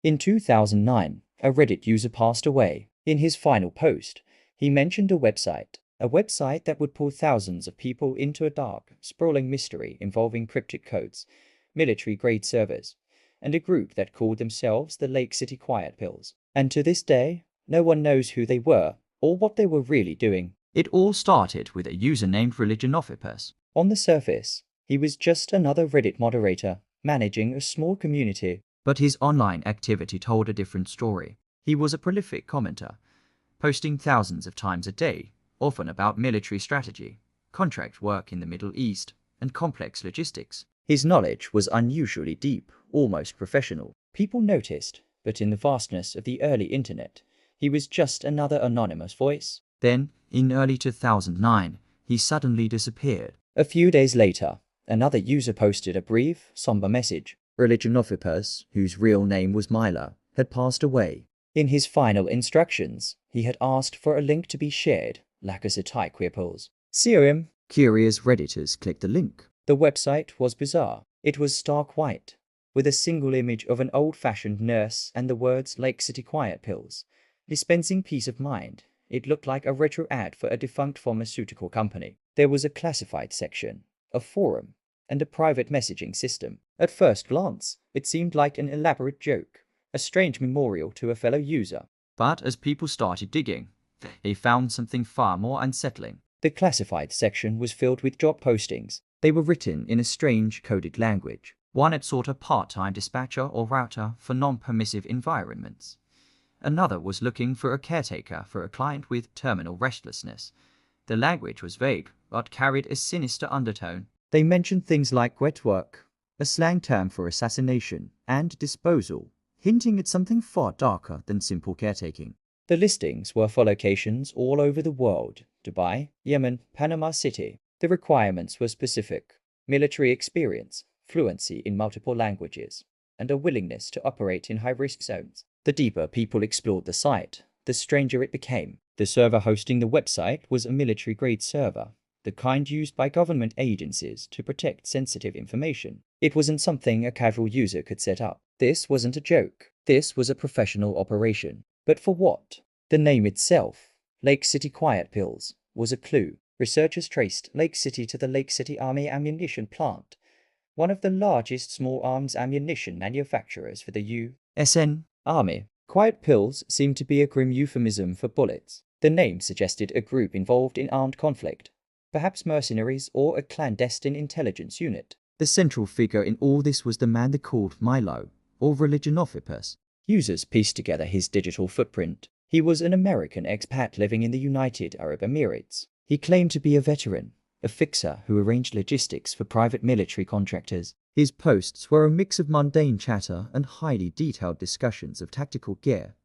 In 2009, a Reddit user passed away. In his final post, he mentioned a website that would pull thousands of people into a dark, sprawling mystery involving cryptic codes, military-grade servers, and a group that called themselves the Lake City Quiet Pills. And to this day, no one knows who they were or what they were really doing. It all started with a user named Religionophipus. On the surface, he was just another Reddit moderator, managing a small community. But his online activity told a different story. He was a prolific commenter, posting thousands of times a day, often about military strategy, contract work in the Middle East, and complex logistics. His knowledge was unusually deep, almost professional. People noticed, but in the vastness of the early internet, he was just another anonymous voice. Then, in early 2009, he suddenly disappeared. A few days later, another user posted a brief, somber message. Religionophipus, whose real name was Milo, had passed away. In his final instructions, he had asked for a link to be shared, like a Queerpools. Serum. Curious Redditors clicked the link. The website was bizarre. It was stark white, with a single image of an old-fashioned nurse and the words Lake City Quiet Pills, dispensing peace of mind. It looked like a retro ad for a defunct pharmaceutical company. There was a classified section, a forum, and a private messaging system. At first glance, it seemed like an elaborate joke, a strange memorial to a fellow user. But as people started digging, they found something far more unsettling. The classified section was filled with job postings. They were written in a strange coded language. One had sought a part-time dispatcher or router for non-permissive environments. Another was looking for a caretaker for a client with terminal restlessness. The language was vague, but carried a sinister undertone. They mentioned things like wet work, a slang term for assassination, and disposal, hinting at something far darker than simple caretaking. The listings were for locations all over the world: Dubai, Yemen, Panama City. The requirements were specific: military experience, fluency in multiple languages, and a willingness to operate in high-risk zones. The deeper people explored the site, the stranger it became. The server hosting the website was a military-grade server, the kind used by government agencies to protect sensitive information. It wasn't something a casual user could set up. This wasn't a joke. This was a professional operation. But for what? The name itself, Lake City Quiet Pills, was a clue. Researchers traced Lake City to the Lake City Army Ammunition Plant, one of the largest small arms ammunition manufacturers for the U.S. Army. Quiet Pills seemed to be a grim euphemism for bullets. The name suggested a group involved in armed conflict, perhaps mercenaries or a clandestine intelligence unit. The central figure in all this was the man they called Milo, or Religionophipus. Users pieced together his digital footprint. He was an American expat living in the United Arab Emirates. He claimed to be a veteran, a fixer who arranged logistics for private military contractors. His posts were a mix of mundane chatter and highly detailed discussions of tactical gear,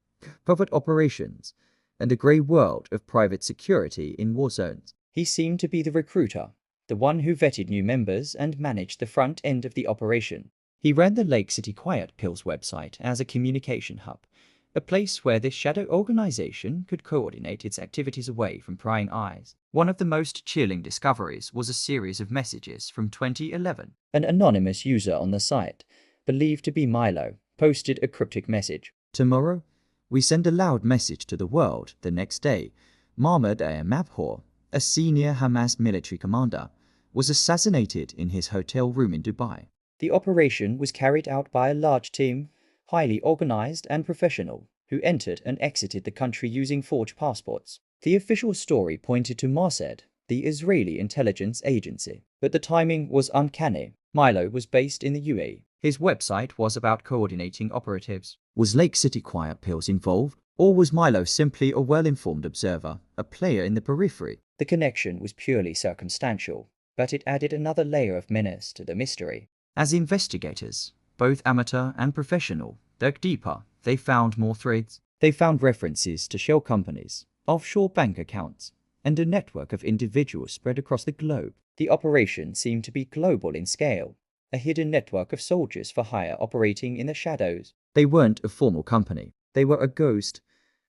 covert operations, and a grey world of private security in war zones. He seemed to be the recruiter, the one who vetted new members and managed the front end of the operation. He ran the Lake City Quiet Pills website as a communication hub, a place where this shadow organization could coordinate its activities away from prying eyes. One of the most chilling discoveries was a series of messages from 2011. An anonymous user on the site, believed to be Milo, posted a cryptic message. Tomorrow, we send a loud message to the world. The next day, Mahmoud Mabhor, a senior Hamas military commander, was assassinated in his hotel room in Dubai. The operation was carried out by a large team, highly organized and professional, who entered and exited the country using forged passports. The official story pointed to Mossad, the Israeli intelligence agency, but the timing was uncanny. Milo was based in the UAE. His website was about coordinating operatives. Was Lake City Quiet Pills involved, or was Milo simply a well-informed observer, a player in the periphery? The connection was purely circumstantial, but it added another layer of menace to the mystery. As investigators, both amateur and professional, dug deeper, they found more threads. They found references to shell companies, offshore bank accounts, and a network of individuals spread across the globe. The operation seemed to be global in scale, a hidden network of soldiers for hire operating in the shadows. They weren't a formal company. They were a ghost,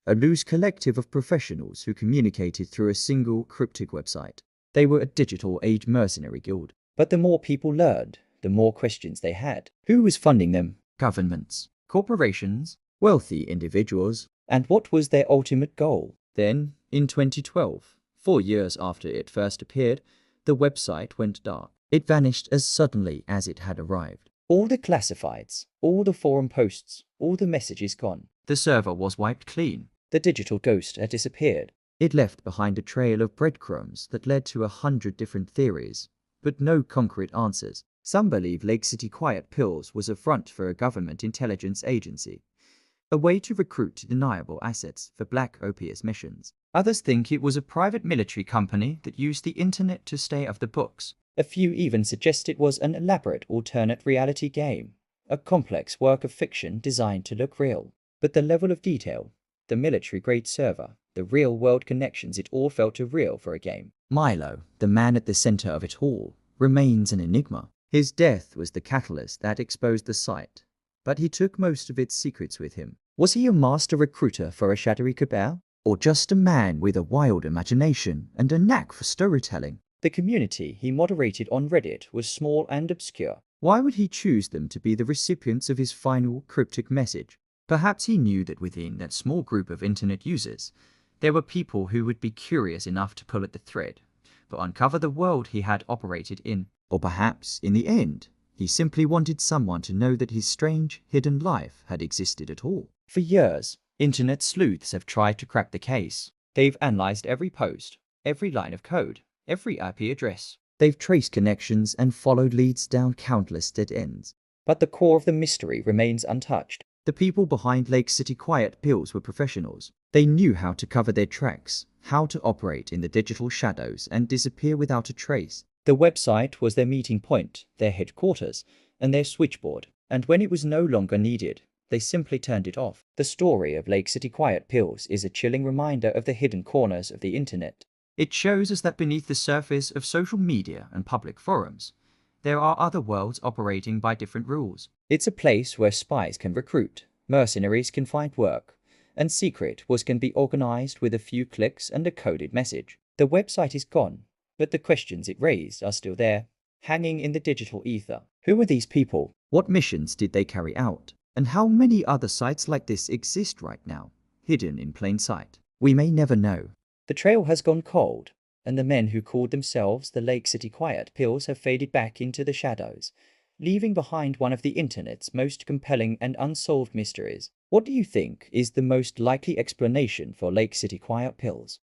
a loose collective of professionals who communicated through a single cryptic website. They were a digital age mercenary guild. But the more people learned, the more questions they had. Who was funding them? Governments. corporations, wealthy individuals, and what was their ultimate goal? Then, in 2012, 4 years after it first appeared, the website went dark. It vanished as suddenly as it had arrived. All the classifieds, all the forum posts, all the messages gone. The server was wiped clean. The digital ghost had disappeared. It left behind a trail of breadcrumbs that led to 100 different theories, but no concrete answers. Some believe Lake City Quiet Pills was a front for a government intelligence agency, a way to recruit deniable assets for black opium missions. Others think it was a private military company that used the internet to stay off the books. A few even suggest it was an elaborate alternate reality game, a complex work of fiction designed to look real. But the level of detail, the military-grade server, the real-world connections, it all felt too real for a game. Milo, the man at the center of it all, remains an enigma. His death was the catalyst that exposed the site, but he took most of its secrets with him. Was he a master recruiter for a shadowy cabal? Or just a man with a wild imagination and a knack for storytelling? The community he moderated on Reddit was small and obscure. Why would he choose them to be the recipients of his final cryptic message? Perhaps he knew that within that small group of internet users, there were people who would be curious enough to pull at the thread, but uncover the world he had operated in. Or perhaps, in the end, he simply wanted someone to know that his strange, hidden life had existed at all. For years, internet sleuths have tried to crack the case. They've analyzed every post, every line of code, every IP address. They've traced connections and followed leads down countless dead ends. But the core of the mystery remains untouched. The people behind Lake City Quiet Pills were professionals. They knew how to cover their tracks, how to operate in the digital shadows and disappear without a trace. The website was their meeting point, their headquarters, and their switchboard. And when it was no longer needed, they simply turned it off. The story of Lake City Quiet Pills is a chilling reminder of the hidden corners of the internet. It shows us that beneath the surface of social media and public forums, there are other worlds operating by different rules. It's a place where spies can recruit, mercenaries can find work, and secret wars can be organized with a few clicks and a coded message. The website is gone, but the questions it raised are still there, hanging in the digital ether. Who were these people? What missions did they carry out? And how many other sites like this exist right now, hidden in plain sight? We may never know. The trail has gone cold, and the men who called themselves the Lake City Quiet Pills have faded back into the shadows, leaving behind one of the internet's most compelling and unsolved mysteries. What do you think is the most likely explanation for Lake City Quiet Pills?